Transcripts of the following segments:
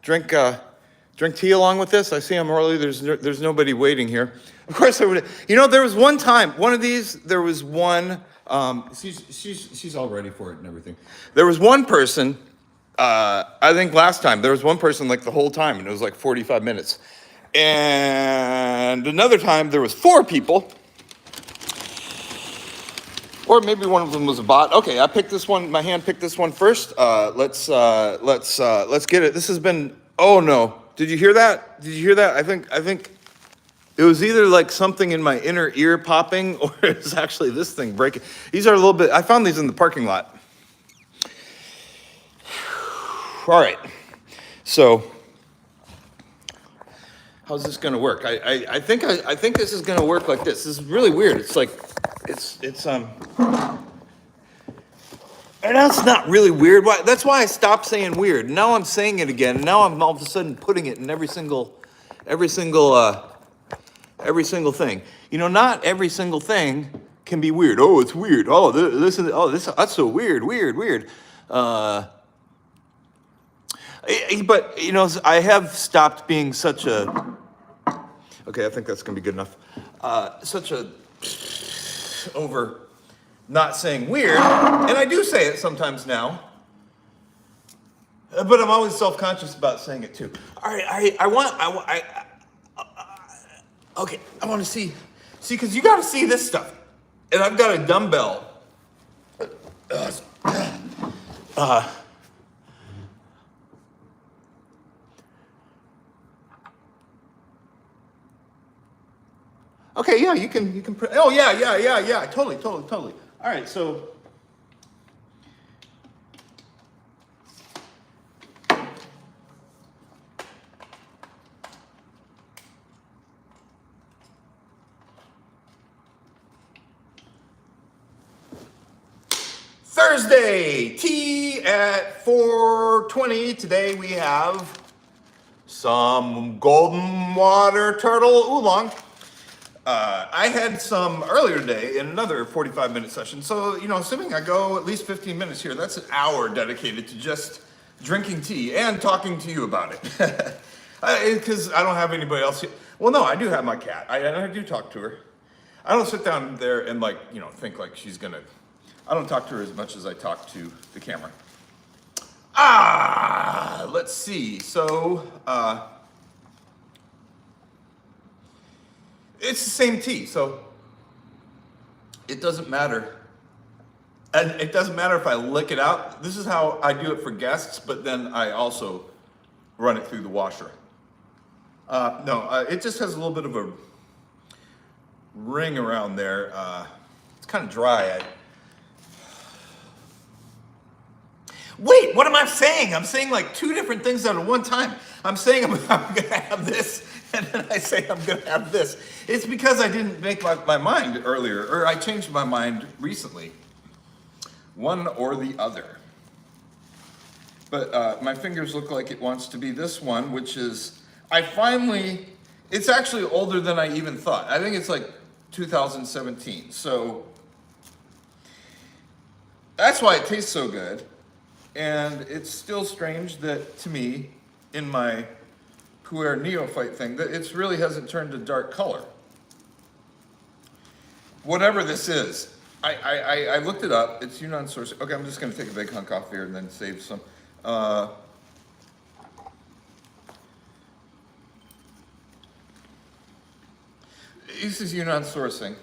drink tea along with this? I see I'm early. There's nobody waiting here. Of course I would. You know, there was one time, one of these. There was one. She's all ready for it and everything. There was one person. I think last time there was one person like the whole time, and it was like 45 minutes. And another time there was 4 people. Or maybe one of them was a bot. Okay, I picked this one. My hand picked this one first. Let's get it. This has been. Oh no! Did you hear that? Did you hear that? I think it was either like something in my inner ear popping, or it's actually this thing breaking. These are a little bit. I found these in the parking lot. All right. So, how's this gonna work? I think this is gonna work like this. This is really weird. It's like. And that's not really weird. That's why I stopped saying weird. Now I'm saying it again. And now I'm all of a sudden putting it in every single thing. You know, not every single thing can be weird. Oh, it's weird. Oh, that's so weird. But you know, I have stopped being such a. Okay, I think that's gonna be good enough. Such a. Over not saying weird, and I do say it sometimes now, but I'm always self-conscious about saying it too. All right, I want to see, because you got to see this stuff, and I've got a dumbbell. Okay, yeah, you can. Oh, yeah. Totally. All right, so. Thursday, tea at 4:20. Today we have some golden water turtle oolong. I had some earlier today in another 45-minute session. So, you know, assuming I go at least 15 minutes here, that's an hour dedicated to just drinking tea and talking to you about it. Because I don't have anybody else here. Well, no, I do have my cat. I do talk to her. I don't sit down there and like, you know, think like she's gonna, I don't talk to her as much as I talk to the camera. Let's see. So, it's the same tea, so it doesn't matter. And it doesn't matter if I lick it out. This is how I do it for guests, but then I also run it through the washer. It just has a little bit of a ring around there. It's kind of dry. Wait, what am I saying? I'm saying like 2 different things at one time. I'm saying I'm gonna have this, and then I say I'm gonna have this. It's because I didn't make my mind earlier, or I changed my mind recently. One or the other. But my fingers look like it wants to be this one, which is, it's actually older than I even thought. I think it's like 2017. So that's why it tastes so good. And it's still strange that, to me, in my Puer neophyte thing, that it really hasn't turned a dark color. Whatever this is, I looked it up. It's Yunnan source. Okay, I'm just going to take a big hunk off here and then save some. This is Yunnan sourcing.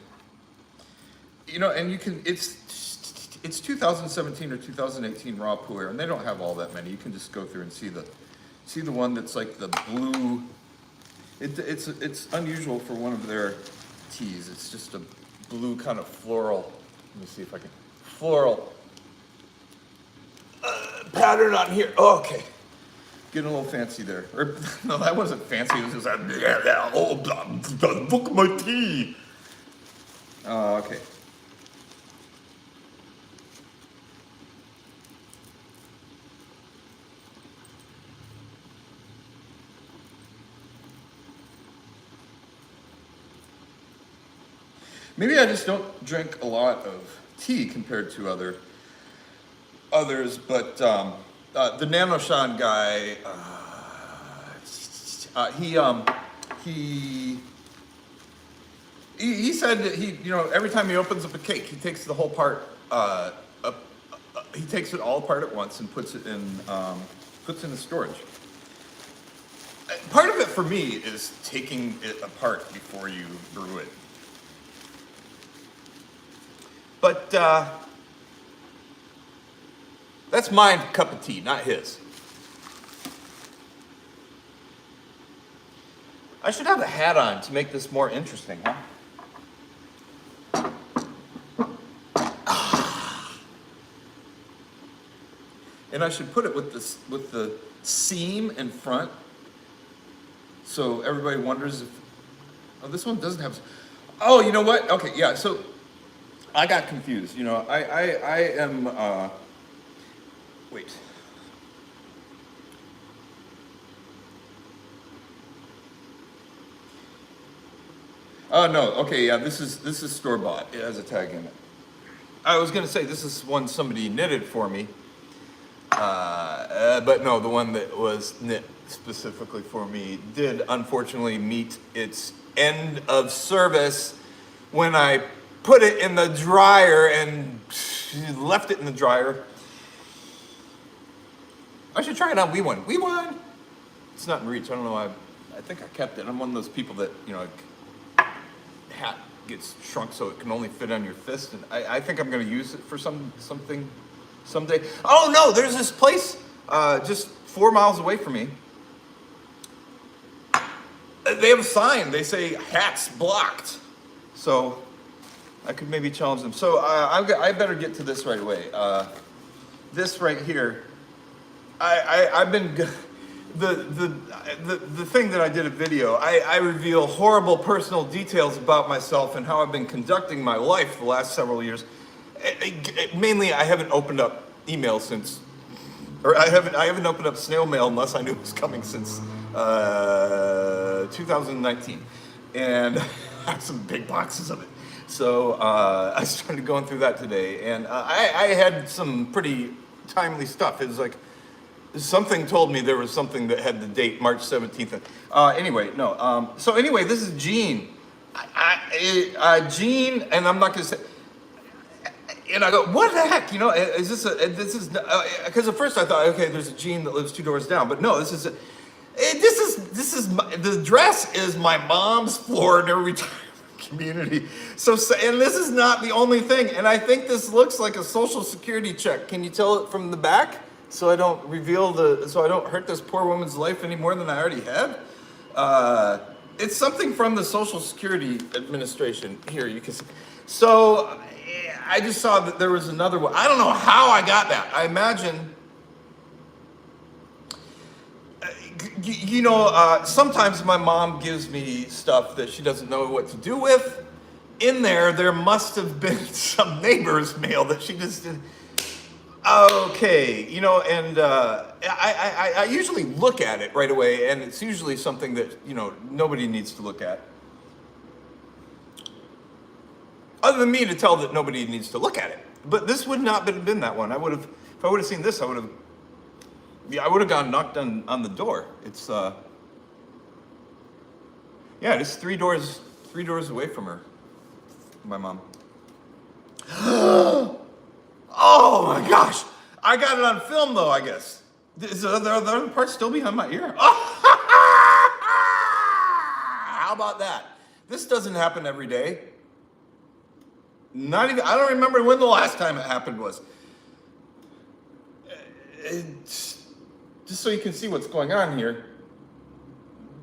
You know, and you can, it's 2017 or 2018 raw Puer, and they don't have all that many. You can just go through and see the one that's like the blue. It's unusual for one of their teas. It's just a blue kind of floral. Let me see if I can floral pattern on here. Oh, okay, getting a little fancy there. Or no, that wasn't fancy. It was just look at my tea. Okay. Maybe I just don't drink a lot of tea compared to others, but the Nanoshan guy, He he said that every time he opens up a cake, he takes the whole part. He takes it all apart at once and puts it in the storage. Part of it for me is taking it apart before you brew it. But that's my cup of tea, not his. I should have a hat on to make this more interesting, huh? And I should put it with the seam in front, so everybody wonders if, oh, this one doesn't have. Oh, you know what? Okay, yeah. So I got confused. I am. Wait. Oh no. Okay, yeah. This is store bought. It has a tag in it. I was gonna say this is one somebody knitted for me. But no, the one that was knit specifically for me did unfortunately meet its end of service when I put it in the dryer and left it in the dryer. I should try it on We won. It's not in reach. I don't know why. I think I kept it. I'm one of those people that, hat gets shrunk so it can only fit on your fist, and I think I'm going to use it for something someday. Oh no, there's this place just 4 miles away from me. They have a sign. They say hats blocked. So I could maybe challenge them. So I better get to this right away. This right here. I've been the thing that I did a video. I reveal horrible personal details about myself and how I've been conducting my life the last several years. Mainly, I haven't opened up email since, or I haven't opened up snail mail unless I knew it was coming since 2019, and I have some big boxes of it. So I started going through that today, and I had some pretty timely stuff. It was like something told me there was something that had the date March 17th. Anyway, no. So anyway, this is Gene. Gene, and I'm not going to say. And I go, what the heck? Is this because at first I thought, okay, there's a Gene that lives 2 doors down, but no, this is the dress is my mom's Florida retirement community. So, and this is not the only thing. And I think this looks like a Social Security check. Can you tell it from the back? So I don't so I don't hurt this poor woman's life any more than I already have. It's something from the Social Security Administration. Here, you can see. So I just saw that there was another one. I don't know how I got that. I imagine, sometimes my mom gives me stuff that she doesn't know what to do with. In there must have been some neighbor's mail that she just did. Okay, and I usually look at it right away, and it's usually something that, nobody needs to look at. Other than me to tell that nobody needs to look at it. But this would not have been that one. If I would have seen this, I would have gone knocked on the door. It's it's 3 doors away from her, my mom. Oh my gosh! I got it on film though, I guess. Is the other part still behind my ear? How about that? This doesn't happen every day. Not even, I don't remember when the last time it happened was. Just so you can see what's going on here.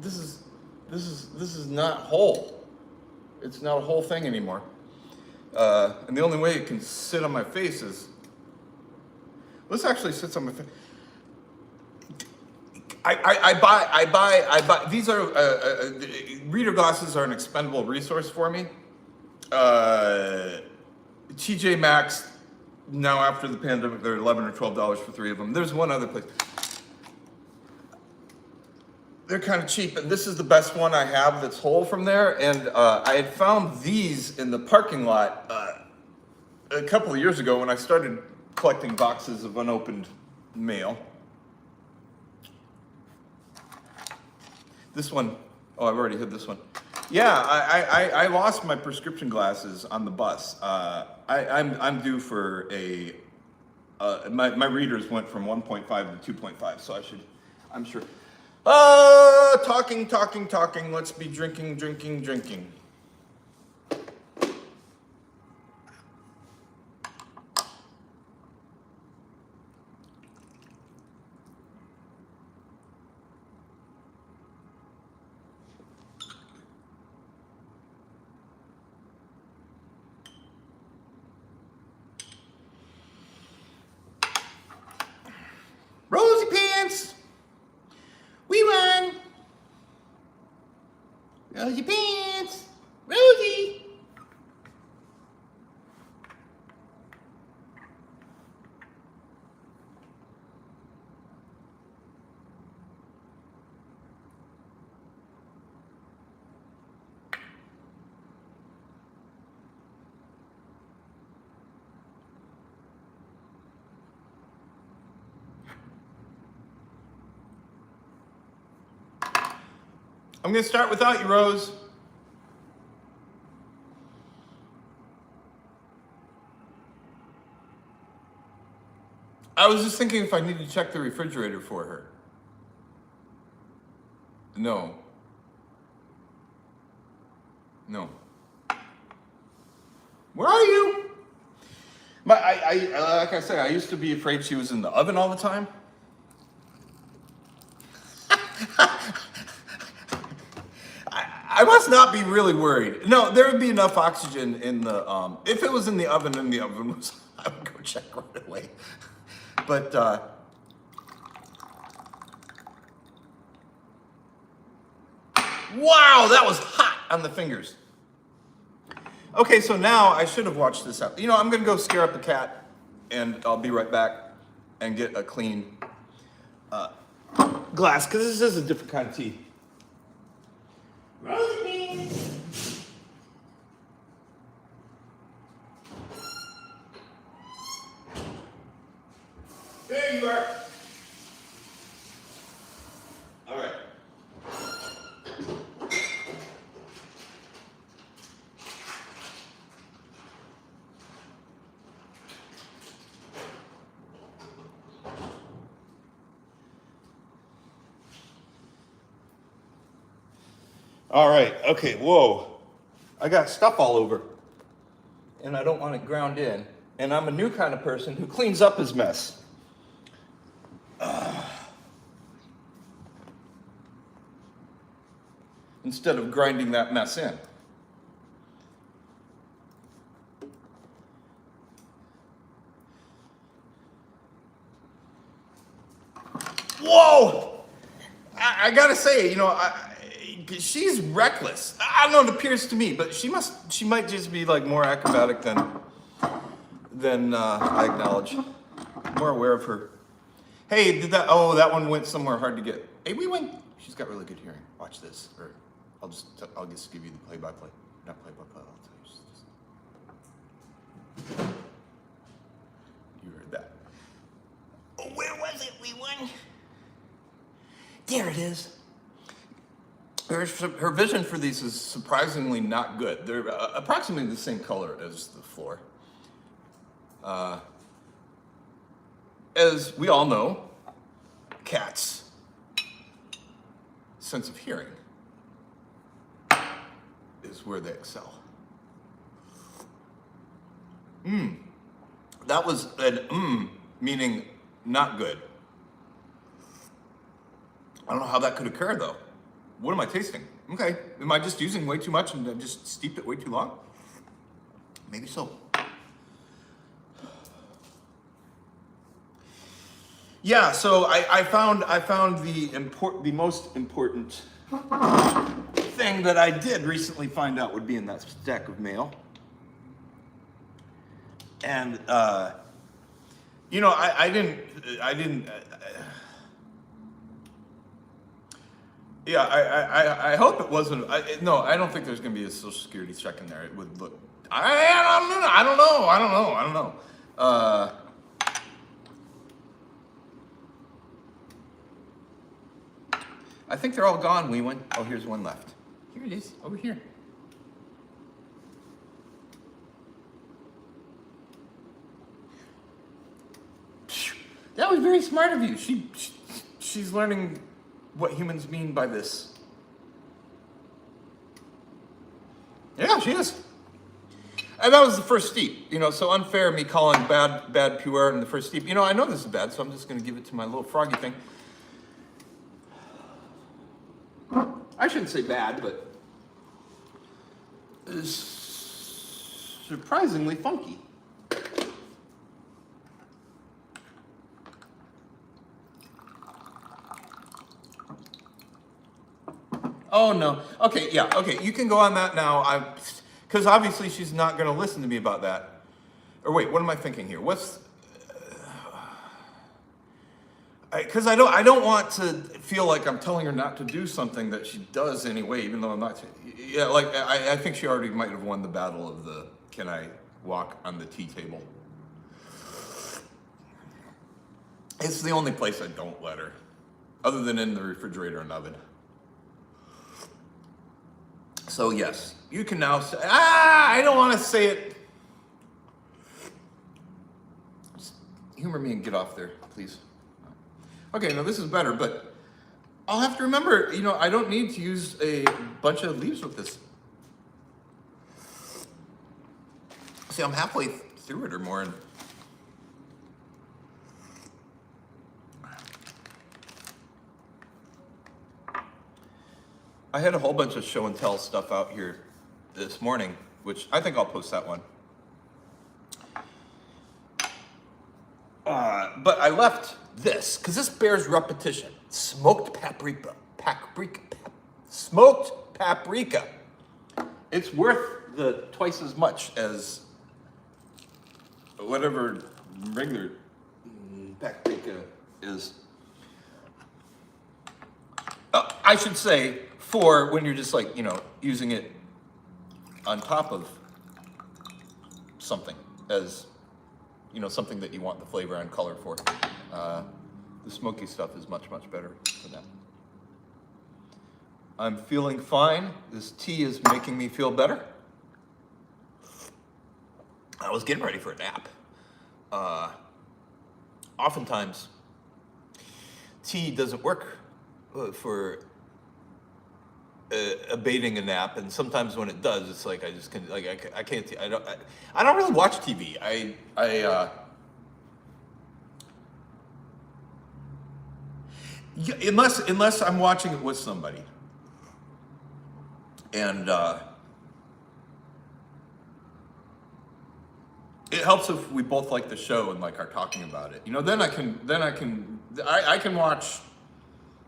This is not whole. It's not a whole thing anymore. And the only way it can sit on my face is. This actually sits on my face. I buy. These are reader glasses are an expendable resource for me. TJ Maxx, now after the pandemic, they're $11 or $12 for 3 of them. There's one other place. They're kind of cheap, and this is the best one I have that's whole from there. And I had found these in the parking lot a couple of years ago when I started collecting boxes of unopened mail. This one, oh, I've already hit this one. Yeah, I lost my prescription glasses on the bus. I'm due for a, my readers went from 1.5 to 2.5, so I'm sure. Talking, let's be drinking. Rosy pants, we won. Rosy pants, Rosie. I'm gonna start without you, Rose. I was just thinking if I need to check the refrigerator for her. No. Where are you? Like I said, I used to be afraid she was in the oven all the time. I must not be really worried. No, there would be enough oxygen in the, if it was in the oven and the oven was, I would go check right away. But, wow, that was hot on the fingers. Okay, so now I should have watched this out. You know, I'm gonna go scare up the cat and I'll be right back and get a clean glass, because this is a different kind of tea. Rosie! There you are. All right. All right, okay, whoa. I got stuff all over. And I don't want it ground in. And I'm a new kind of person who cleans up his mess. Instead of grinding that mess in. Whoa! I gotta say, you know, she's reckless. I don't know, it appears to me, but she might just be like more acrobatic than I acknowledge. More aware of her. Hey, that one went somewhere hard to get. Hey, she's got really good hearing. Watch this, or I'll just give you the play-by-play. Not play-by-play, I'll tell you. You heard that. Oh, where was it? We won. There it is. Her vision for these is surprisingly not good. They're approximately the same color as the floor. As we all know, cats' sense of hearing is where they excel. That was an meaning not good. I don't know how that could occur though. What am I tasting? Okay, am I just using way too much and I just steeped it way too long? Maybe so. Yeah, so I found the most important thing that I did recently find out would be in that stack of mail. And you know, I didn't. Yeah, I hope it wasn't. No, I don't think there's going to be a Social Security check in there. It would look. I don't know. I think they're all gone, we went. Oh, here's one left. Here it is, over here. That was very smart of you. She's learning what humans mean by this. Yeah, she is. And that was the first steep, so unfair me calling bad Puer in the first steep. I know this is bad, so I'm just going to give it to my little froggy thing. I shouldn't say bad, but it's surprisingly funky. Oh, no. Okay, yeah, okay, you can go on that now. Because obviously she's not going to listen to me about that. Or wait, what am I thinking here? Because I don't want to feel like I'm telling her not to do something that she does anyway, even though I'm not. Yeah, like I think she already might have won the battle of the can I walk on the tea table. It's the only place I don't let her, other than in the refrigerator and oven. So yes, you can now say, I don't want to say it. Just humor me and get off there, please. Okay, now this is better, but I'll have to remember, I don't need to use a bunch of leaves with this. See, I'm halfway through it or more. And I had a whole bunch of show and tell stuff out here this morning, which I think I'll post that one. But I left this, because this bears repetition. Smoked paprika. Smoked paprika. It's worth the twice as much as whatever regular paprika is. I should say, for when you're just using it on top of something as something that you want the flavor and color for. The smoky stuff is much, much better for that. I'm feeling fine. This tea is making me feel better. I was getting ready for a nap. Oftentimes, tea doesn't work for abating a nap, and sometimes when it does, it's like I just can I can't. I don't really watch TV. Unless I'm watching it with somebody, and it helps if we both like the show and are talking about it. Then I can watch.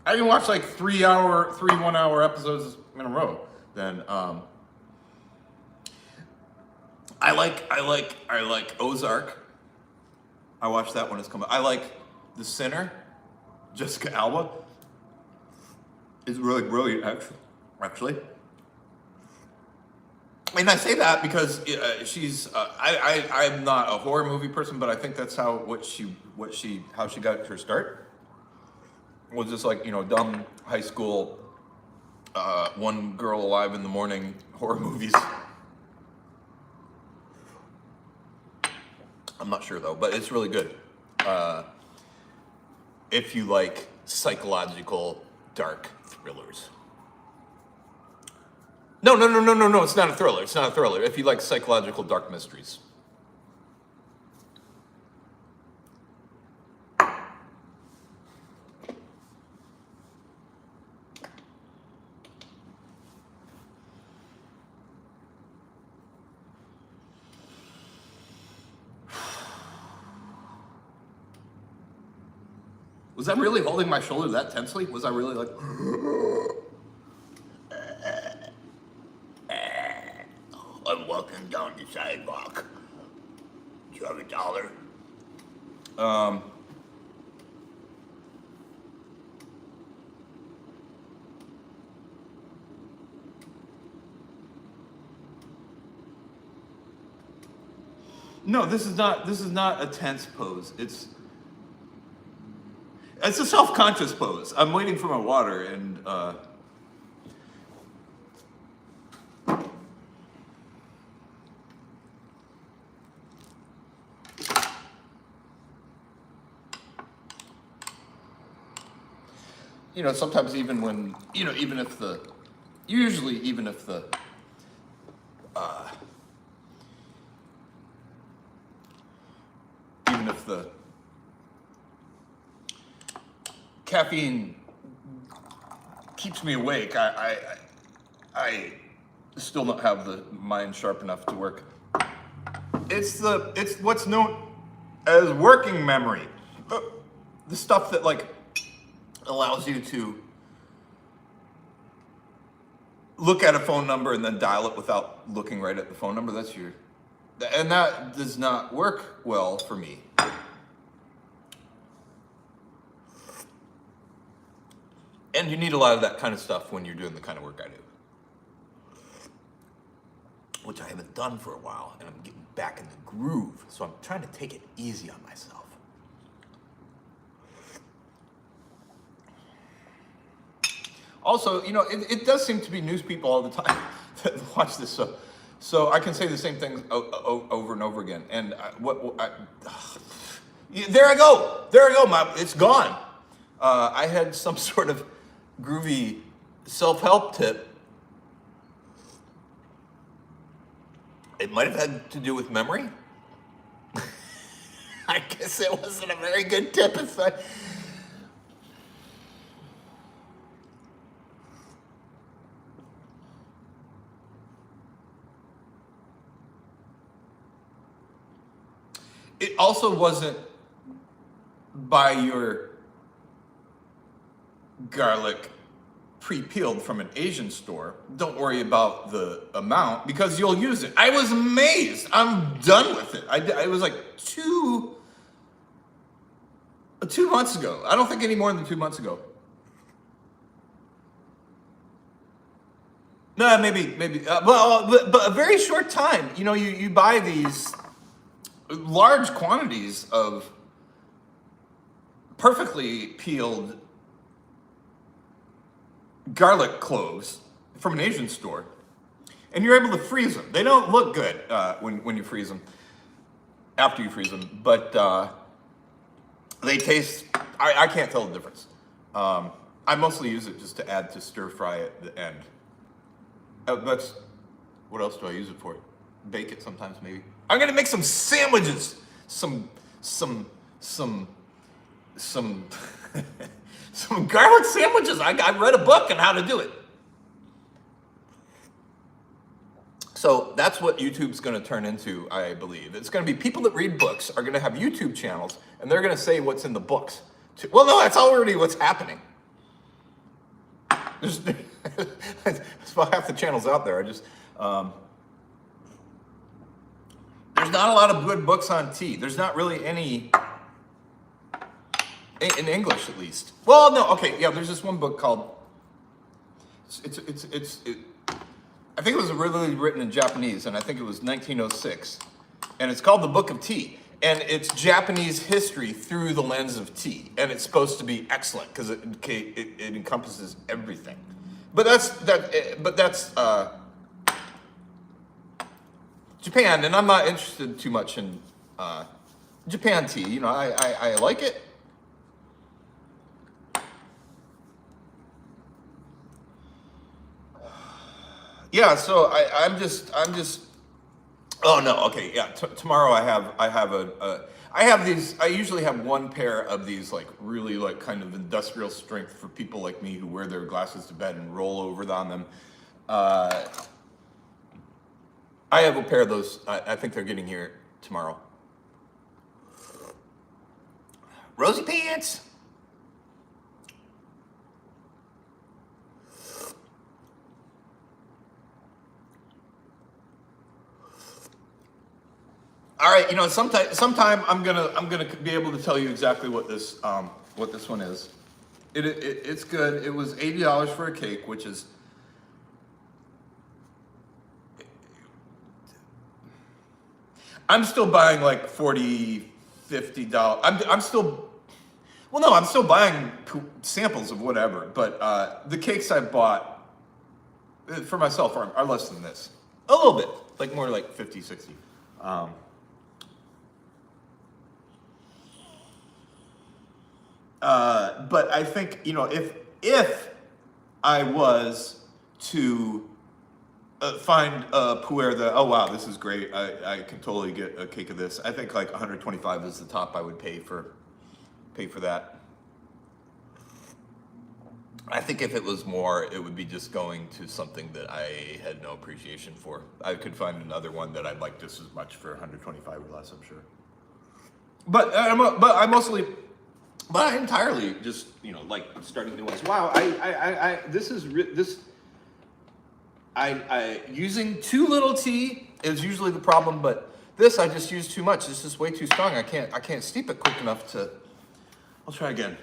I can watch 3 1-hour episodes in a row. Then I like Ozark. I watched that when it's coming. I like The Sinner. Jessica Alba is really brilliant, actually. And I say that because she's. I'm not a horror movie person, but I think that's how she got her start. Was just dumb high school, One Girl Alive in the Morning horror movies. I'm not sure though, but it's really good. If you like psychological dark thrillers. No, it's not a thriller. It's not a thriller. If you like psychological dark mysteries. Was I really holding my shoulder that tensely? Was I really like... I'm walking down the sidewalk. Do you have $1? No, this is not a tense pose. It's It's a self-conscious pose. I'm waiting for my water, and sometimes even when, even if the, usually even if the, even if the caffeine keeps me awake, I still don't have the mind sharp enough to work. It's what's known as working memory. The stuff that like allows you to look at a phone number and then dial it without looking right at the phone number. And that does not work well for me. And you need a lot of that kind of stuff when you're doing the kind of work I do, which I haven't done for a while, and I'm getting back in the groove. So I'm trying to take it easy on myself. Also, it does seem to be news people all the time that watch this. So I can say the same things over and over again. And there I go. It's gone. I had some sort of groovy self-help tip. It might have had to do with memory. I guess it wasn't a very good tip. It also wasn't buy your garlic pre-peeled from an Asian store. Don't worry about the amount because you'll use it. I was amazed. I'm done with it. I was like two months ago. I don't think any more than 2 months ago. No, maybe. But a very short time. You buy these large quantities of perfectly peeled garlic cloves from an Asian store, and you're able to freeze them. They don't look good when you freeze them, after you freeze them, but they taste, I can't tell the difference. I mostly use it just to add to stir fry at the end. What else do I use it for? Bake it sometimes, maybe. I'm gonna make some sandwiches, some some garlic sandwiches. I read a book on how to do it. So that's what YouTube's going to turn into, I believe. It's going to be people that read books are going to have YouTube channels, and they're going to say what's in the books. Well, no, that's already what's happening. That's about half the channels out there. There's not a lot of good books on tea. There's not really any, in English at least. Well, no, okay, yeah, there's this one book called, I think it was originally written in Japanese, and I think it was 1906. And it's called The Book of Tea. And it's Japanese history through the lens of tea. And it's supposed to be excellent because it encompasses everything. But that's Japan, and I'm not interested too much in Japan tea. I like it. Yeah, so I'm just. Oh no, okay, yeah. Tomorrow I have these. I usually have one pair of these, like really like kind of industrial strength for people like me who wear their glasses to bed and roll over on them. I have a pair of those. I think they're getting here tomorrow. Rosy pants. All right, sometime I'm gonna be able to tell you exactly what this one is. It's good. It was $80 for a cake, which is. I'm still buying like $40, $50. I'm still. Well, no, I'm still buying samples of whatever, but the cakes I bought for myself are less than this. A little bit, like more like 50, 60. But I think, you know, if I was to find a Puer that, oh wow, this is great, I could totally get a cake of this. I think like 125 is the top I would pay for that. I think if it was more, it would be just going to something that I had no appreciation for. I could find another one that I'd like just as much for 125 or less, I'm sure. But I entirely just, you know, like starting new ones. Wow, using too little tea is usually the problem, but this I just use too much. This is way too strong. I can't steep it quick enough to. I'll try again.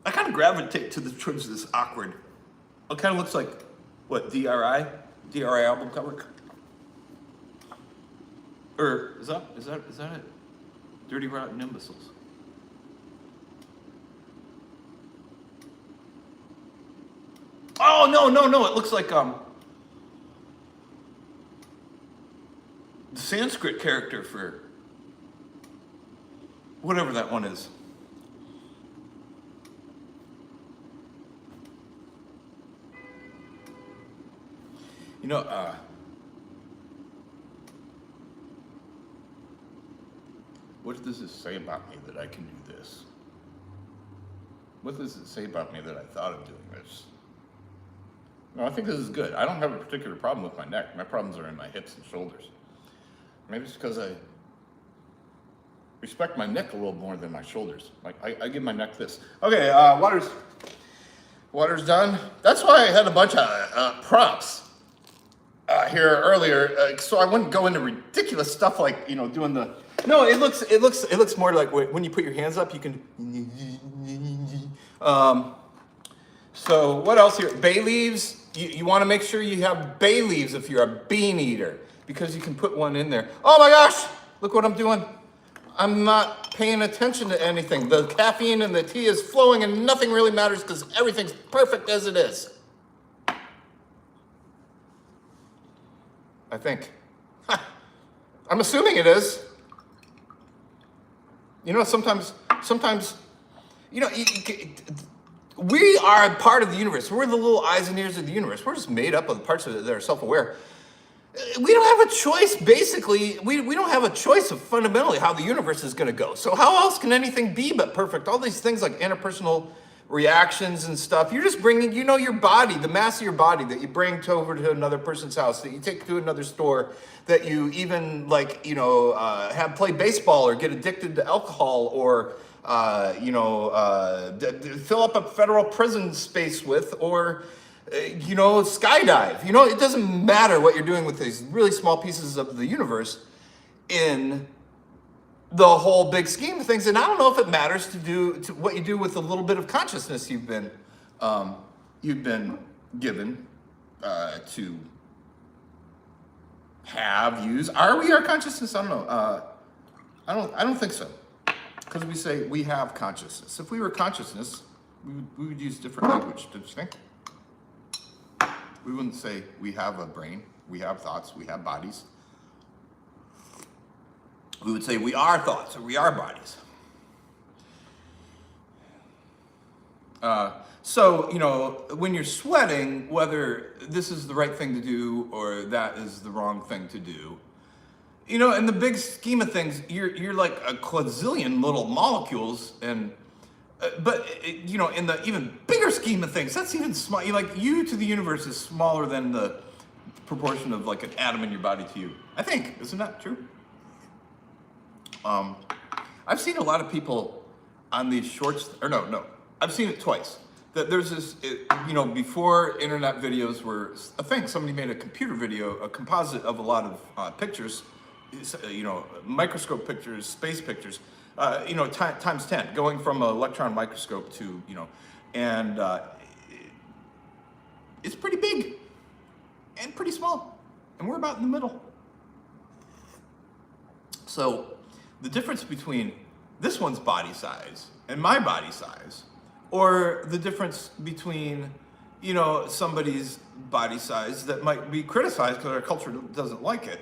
I kind of gravitate towards this awkward. It kind of looks like what DRI album cover, or is that it? Dirty Rotten Imbeciles. Oh no! It looks like the Sanskrit character for whatever that one is. You know, what does it say about me that I can do this? What does it say about me that I thought of doing this? No, I think this is good. I don't have a particular problem with my neck. My problems are in my hips and shoulders. Maybe it's because I respect my neck a little more than my shoulders. Like I give my neck this. Okay, water's done. That's why I had a bunch of prompts here earlier, so I wouldn't go into ridiculous stuff like, you know, doing the. No, it looks more like when you put your hands up, you can. So what else here? Bay leaves. You want to make sure you have bay leaves if you're a bean eater, because you can put one in there. Oh my gosh! Look what I'm doing. I'm not paying attention to anything. The caffeine in the tea is flowing and nothing really matters because everything's perfect as it is. I think. I'm assuming it is. You know, sometimes, you know, we are part of the universe. We're the little eyes and ears of the universe. We're just made up of the parts of it that are self-aware. We don't have a choice, basically. We don't have a choice of fundamentally how the universe is going to go. So how else can anything be but perfect? All these things like interpersonal reactions and stuff, you're just bringing, you know, your body, the mass of your body that you bring over to another person's house, that you take to another store, that you even like, you know, have play baseball or get addicted to alcohol or, you know, fill up a federal prison space with, or, you know, skydive. You know, it doesn't matter what you're doing with these really small pieces of the universe in the whole big scheme of things. And I don't know if it matters to what you do with the little bit of consciousness you've been given to have, use. Are we our consciousness? I don't know. I don't think so, because we say we have consciousness. If we were consciousness, we would use different language. Don't you think? We wouldn't say we have a brain, we have thoughts, we have bodies. We would say we are thoughts or we are bodies. So, you know, when you're sweating, whether this is the right thing to do or that is the wrong thing to do, you know, in the big scheme of things, you're like a quadrillion little molecules, and but you know, in the even bigger scheme of things, that's even small. You like you to the universe is smaller than the proportion of like an atom in your body to you. I think, isn't that true? I've seen a lot of people on these shorts, or no, I've seen it twice. That there's this, you know, before internet videos were a thing, somebody made a computer video, a composite of a lot of pictures, you know, microscope pictures, space pictures, you know, times 10, going from an electron microscope to, you know, and it's pretty big and pretty small, and we're about in the middle. So the difference between this one's body size and my body size, or the difference between, you know, somebody's body size that might be criticized because our culture doesn't like it.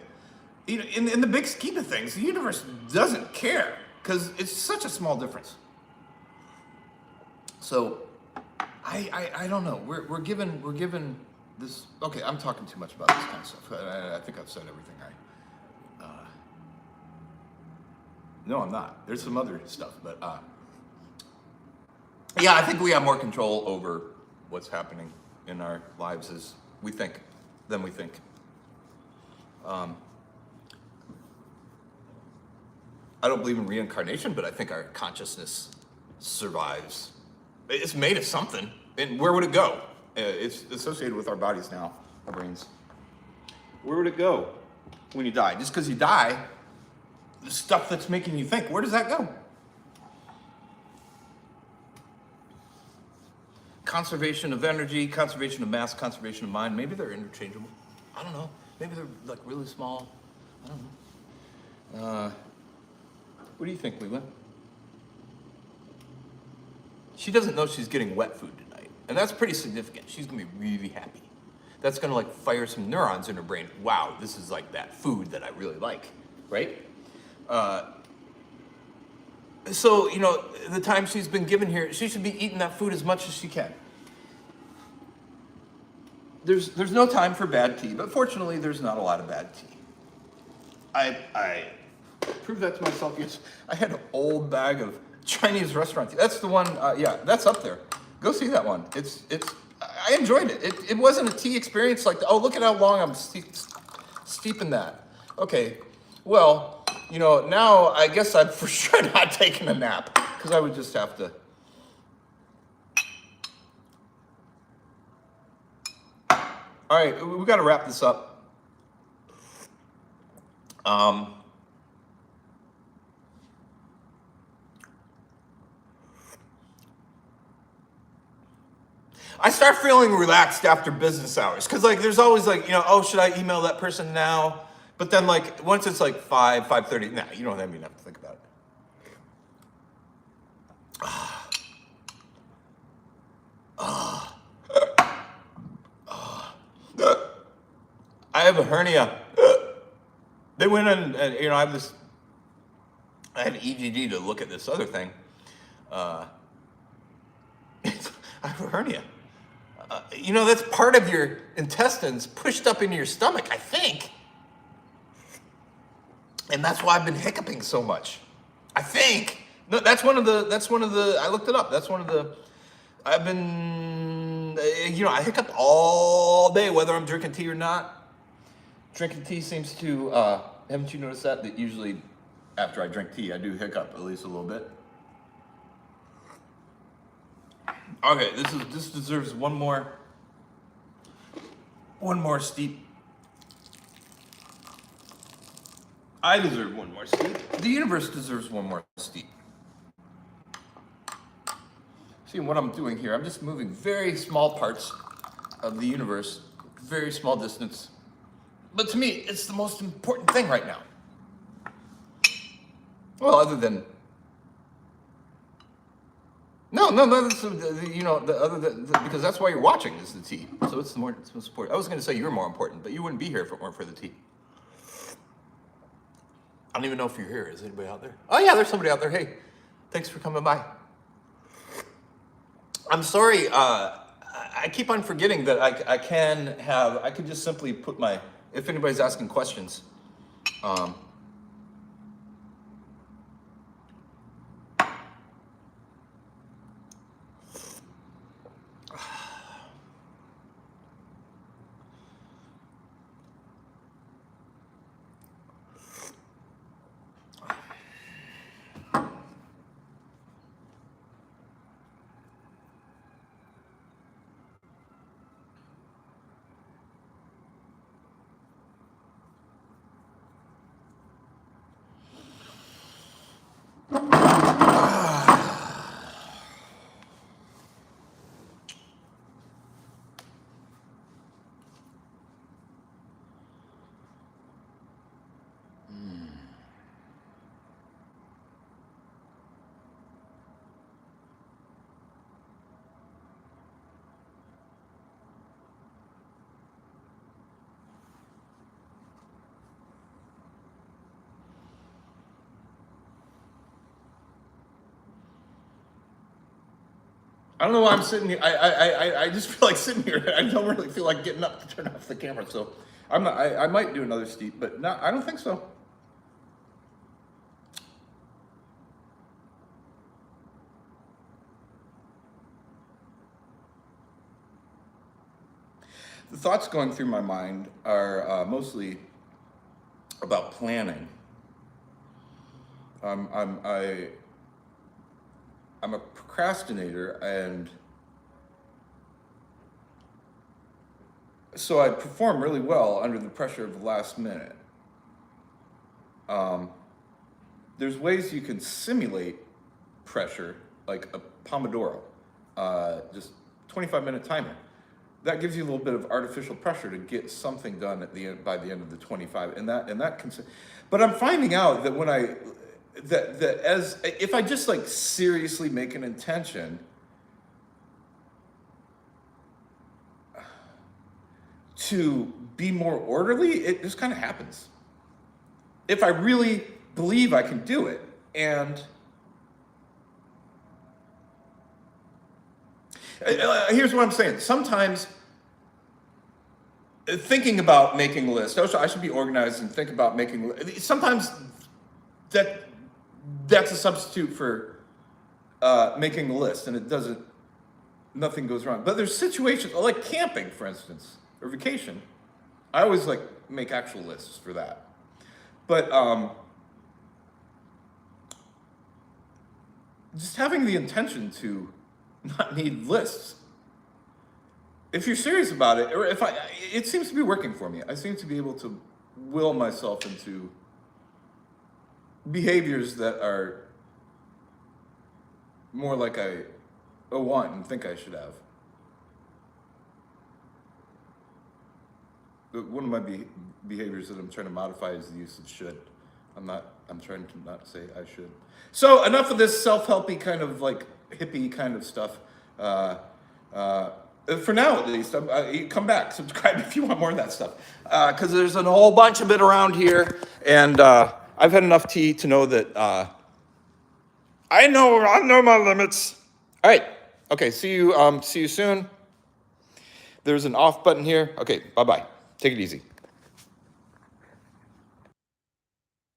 You know, in the big scheme of things, the universe doesn't care because it's such a small difference. So, I don't know. We're given this. Okay, I'm talking too much about this kind of stuff. I think I've said everything no, I'm not. There's some other stuff, but yeah, I think we have more control over what's happening in our lives as we think than we think. I don't believe in reincarnation, but I think our consciousness survives. It's made of something, and where would it go? It's associated with our bodies now, our brains. Where would it go when you die? Just because you die, the stuff that's making you think, where does that go? Conservation of energy, conservation of mass, conservation of mind. Maybe they're interchangeable. I don't know. Maybe they're like really small. I don't know. What do you think, Leland? She doesn't know she's getting wet food tonight. And that's pretty significant. She's gonna be really happy. That's gonna like fire some neurons in her brain. Wow, this is like that food that I really like, right? So, you know, the time she's been given here, she should be eating that food as much as she can. There's no time for bad tea, but fortunately there's not a lot of bad tea. I proved that to myself. Yes, I had an old bag of Chinese restaurant tea. That's the one, yeah, that's up there. Go see that one. I enjoyed it. It wasn't a tea experience like, oh, look at how long I'm steeping that. Okay, well, you know, now I guess I'm for sure not taking a nap because I would just have to. All right, we got to wrap this up. I start feeling relaxed after business hours because like there's always like, you know, oh, should I email that person now? But then like once it's like 5:30, nah, you don't have enough to think about it. I have a hernia. They went in and, you know, I had an EGD to look at this other thing. I have a hernia. You know, that's part of your intestines pushed up into your stomach, I think. And that's why I've been hiccuping so much. I think. No, that's one of the, I looked it up. That's one of the, I've been, you know, I hiccup all day, whether I'm drinking tea or not. Drinking tea seems to, haven't you noticed that? That usually after I drink tea, I do hiccup at least a little bit. Okay, this deserves one more steep. I deserve one more steep. The universe deserves one more steep. See what I'm doing here? I'm just moving very small parts of the universe, very small distance. But to me, it's the most important thing right now. Well, other than no, that's, you know, because that's why you're watching is the tea. So it's most important. I was going to say you're more important, but you wouldn't be here if it weren't for the tea. I don't even know if you're here. Is anybody out there? Oh yeah, there's somebody out there. Hey, thanks for coming by. I'm sorry. I keep on forgetting that I could just simply put if anybody's asking questions. I don't know why I'm sitting here. I just feel like sitting here. I don't really feel like getting up to turn off the camera. So I'm not, I might do another steep, but no, I don't think so. The thoughts going through my mind are mostly about planning. I'm a procrastinator, and so I perform really well under the pressure of the last minute. There's ways you can simulate pressure, like a Pomodoro, just 25-minute timer. That gives you a little bit of artificial pressure to get something done at the end, by the end of the 25, but I'm finding out that when if I just like seriously make an intention to be more orderly, it just kind of happens. If I really believe I can do it. And here's what I'm saying. Sometimes thinking about making a list, I should be organized and think about making, sometimes that's a substitute for making a list, and nothing goes wrong. But there's situations, like camping, for instance, or vacation. I always like make actual lists for that. But just having the intention to not need lists. If you're serious about it, or it seems to be working for me. I seem to be able to will myself into behaviors that are more like I want and think I should have. But one of my behaviors that I'm trying to modify is the use of should. I'm trying to not say I should. So enough of this self-helpy kind of like hippie kind of stuff. For now, at least, come back, subscribe if you want more of that stuff. Because there's a whole bunch of it around here, and I've had enough tea to know that I know my limits. All right, okay, see you soon. There's an off button here. Okay, bye-bye. Take it easy.